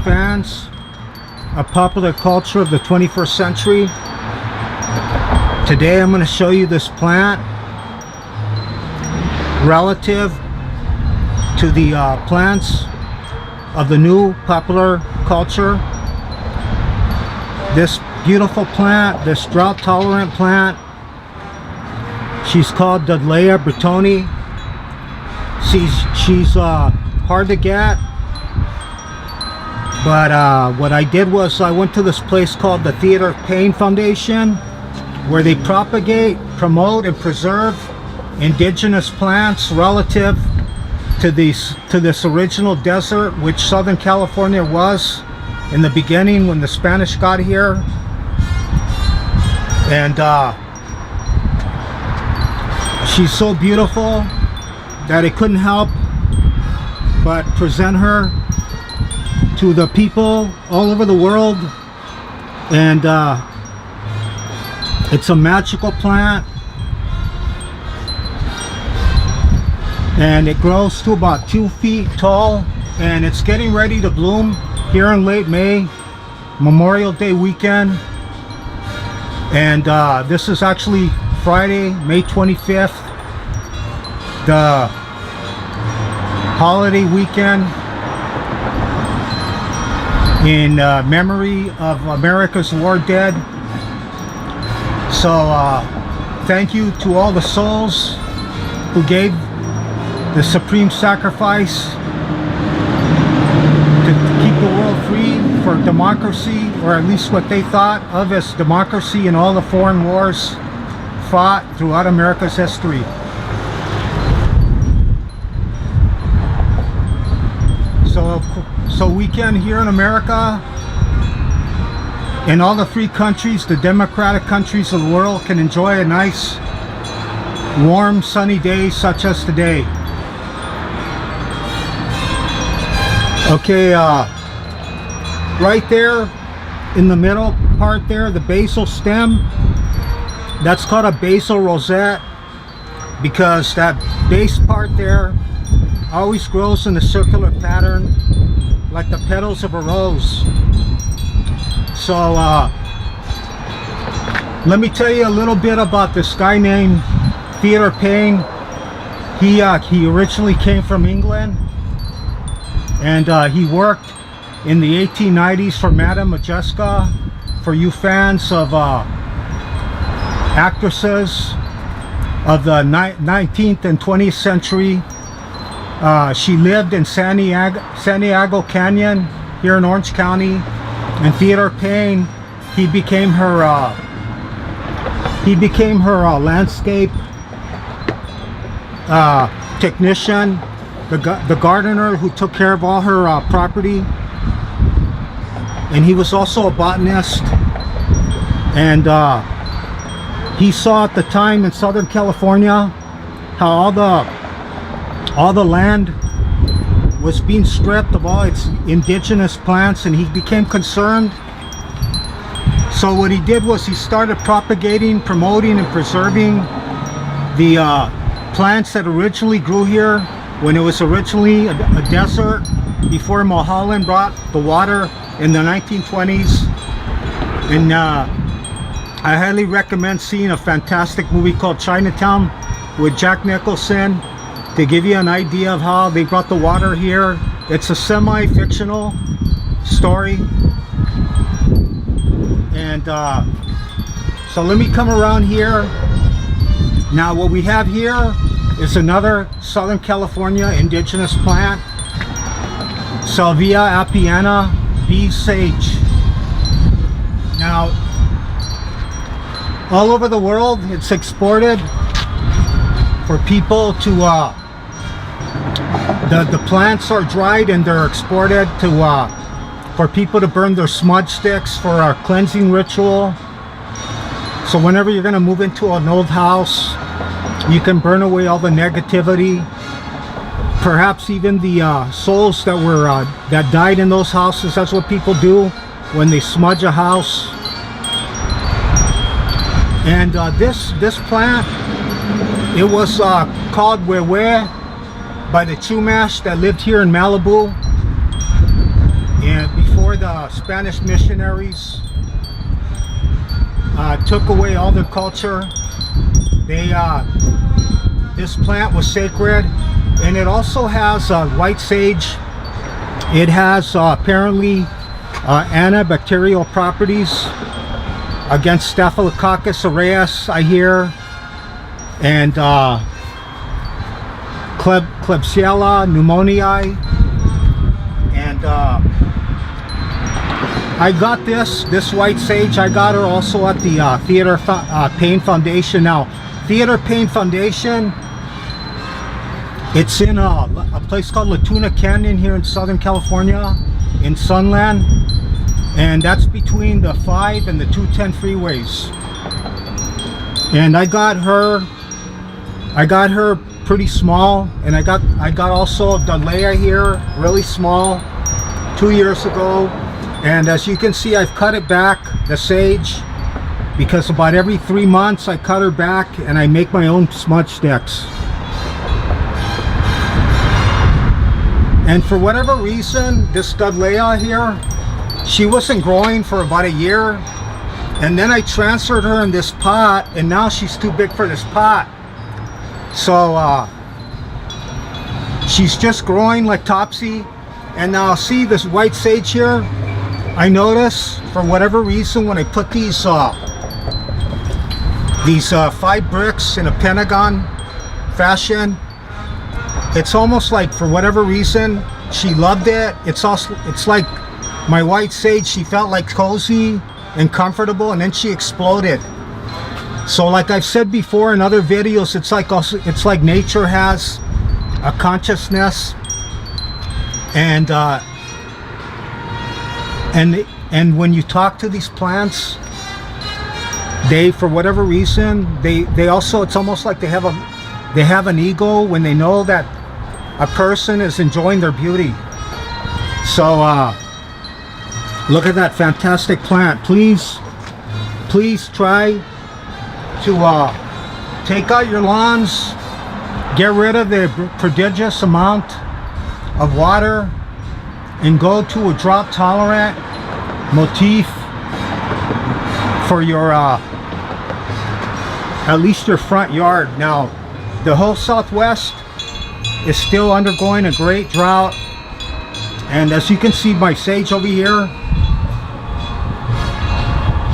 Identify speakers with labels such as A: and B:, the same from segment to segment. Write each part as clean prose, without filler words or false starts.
A: fans of popular culture of the 21st century. Today I'm going to show you this plant relative to the plants of the new popular culture. This beautiful plant, this drought tolerant plant, she's called Dudleya Brittonii. She's hard to get, but what I did was I went to this place called the Theater Payne Foundation, where they propagate, promote, and preserve indigenous plants relative to this original desert, which Southern California was in the beginning when the Spanish got here. And she's so beautiful that I couldn't help but present her to the people all over the world. And it's a magical plant, and it grows to about 2 feet tall, and it's getting ready to bloom here in late May, Memorial Day weekend. And this is actually Friday, May 25th, the holiday weekend in memory of America's war dead. So thank you to all the souls who gave the supreme sacrifice to keep the world free for democracy, or at least what they thought of as democracy, in all the foreign wars fought throughout America's history. So weekend here in America, in all the free countries, the democratic countries of the world, can enjoy a nice warm sunny day such as today. Okay, right there in the middle part there, the basal stem, that's called a basal rosette, because that base part there always grows in a circular pattern like the petals of a rose. So let me tell you a little bit about this guy named Theater Payne. He originally came from England, and he worked in the 1890s for Madame Majeska. For you fans of actresses of the 19th and 20th century, she lived in San Diego Canyon here in Orange County. And Theater Payne, he became her landscape technician, the gardener who took care of all her property. And he was also a botanist, and he saw at the time in Southern California how all the land was being stripped of all its indigenous plants, and he became concerned. So what he did was he started propagating, promoting, and preserving the plants that originally grew here when it was originally a desert, before Mulholland brought the water in the 1920s. And I highly recommend seeing a fantastic movie called Chinatown with Jack Nicholson, to give you an idea of how they brought the water here. It's a semi-fictional story. And so let me come around here. Now what we have here is another Southern California indigenous plant, Salvia apiana, bee sage. Now all over the world it's exported for people to the plants are dried and they're exported to for people to burn their smudge sticks for our cleansing ritual. So whenever you're going to move into an old house, you can burn away all the negativity, perhaps even the souls that were that died in those houses. That's what people do when they smudge a house. And this plant, it was called Wewe by the Chumash that lived here in Malibu, and before before the Spanish missionaries took away all their culture. This plant was sacred, and it also has white sage. It has apparently antibacterial properties against Staphylococcus aureus, I hear, and Klebsiella pneumoniae. And I got this white sage. I got her also at the Theater Pain Foundation. Now, Theater Pain Foundation, it's in a place called Latuna Canyon here in Southern California, in Sunland, and that's between the 5 and the 210 freeways. And I got her pretty small, and I got also Dudleya here, really small, 2 years ago. And as you can see, I've cut it back, the sage, because about every 3 months I cut her back and I make my own smudge sticks. And for whatever reason, this Dudleya here, she wasn't growing for about a year, and then I transferred her in this pot, and now she's too big for this pot. So she's just growing like topsy. And now see this white sage here, I notice for whatever reason when I put these 5 bricks in a pentagon fashion, it's almost like for whatever reason she loved it. It's like my white sage, she felt like cozy and comfortable, and then she exploded. So like I've said before in other videos, it's like nature has a consciousness, and when you talk to these plants, they, for whatever reason, they also, it's almost like they have an ego when they know that a person is enjoying their beauty. So look at that fantastic plant. Please try to take out your lawns, get rid of the prodigious amount of water, and go to a drought tolerant motif for your at least your front yard. Now, the whole Southwest is still undergoing a great drought, and as you can see, my sage over here,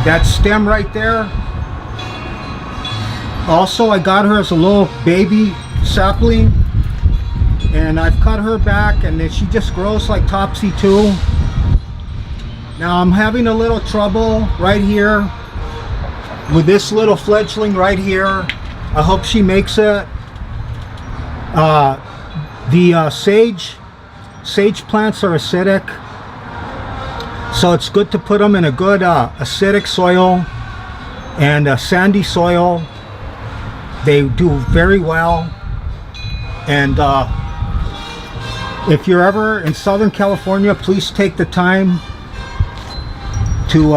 A: that stem right there, also I got her as a little baby sapling, and I've cut her back, and then she just grows like topsy too. Now I'm having a little trouble right here with this little fledgling right here. I hope she makes it. The sage plants are acidic, so it's good to put them in a good acidic soil and a sandy soil. They do very well. And if you're ever in Southern California, please take the time to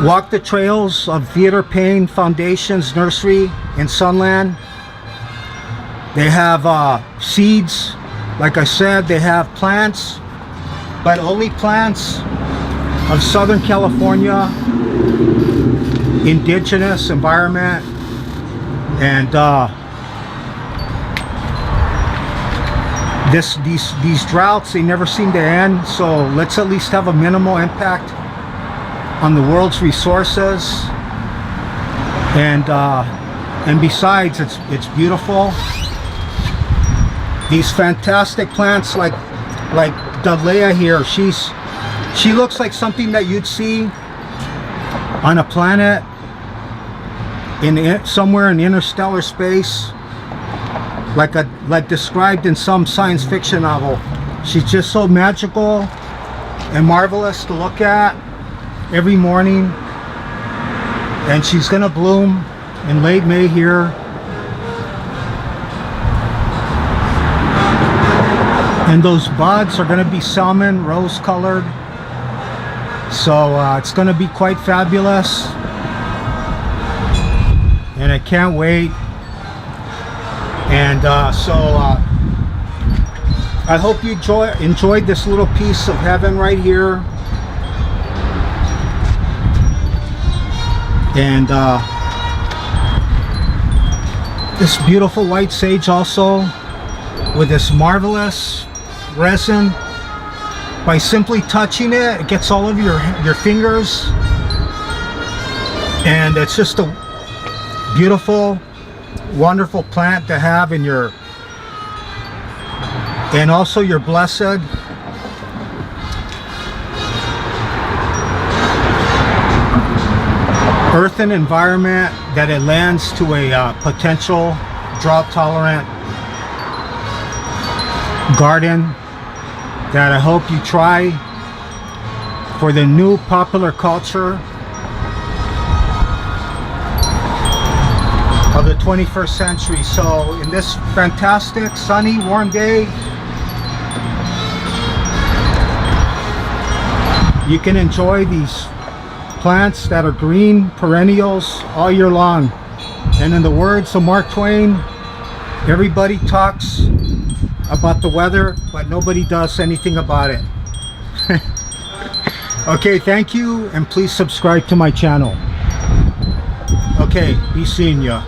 A: walk the trails of Theater Pain Foundation's nursery in Sunland. They have seeds, like I said, they have plants, but only plants of Southern California, indigenous environment. And these droughts, they never seem to end, so let's at least have a minimal impact on the world's resources. And besides, it's beautiful. These fantastic plants like Dudleya here, she looks like something that you'd see on a planet somewhere in interstellar space, like described in some science fiction novel. She's just so magical and marvelous to look at every morning, and she's gonna bloom in late May here. And those buds are gonna be salmon rose colored, so it's gonna be quite fabulous, and I can't wait. And I hope you enjoyed this little piece of heaven right here. And this beautiful white sage also, with this marvelous resin. By simply touching it, it gets all over your fingers, and it's just a beautiful, wonderful plant to have in your, and also your blessed earth and environment that it lends to a potential drought tolerant garden that I hope you try for the new popular culture of the 21st century. So in this fantastic sunny warm day, you can enjoy these plants that are green perennials all year long. And in the words of Mark Twain, everybody talks about the weather, but nobody does anything about it. Okay, thank you, and please subscribe to my channel. Okay, be seeing ya.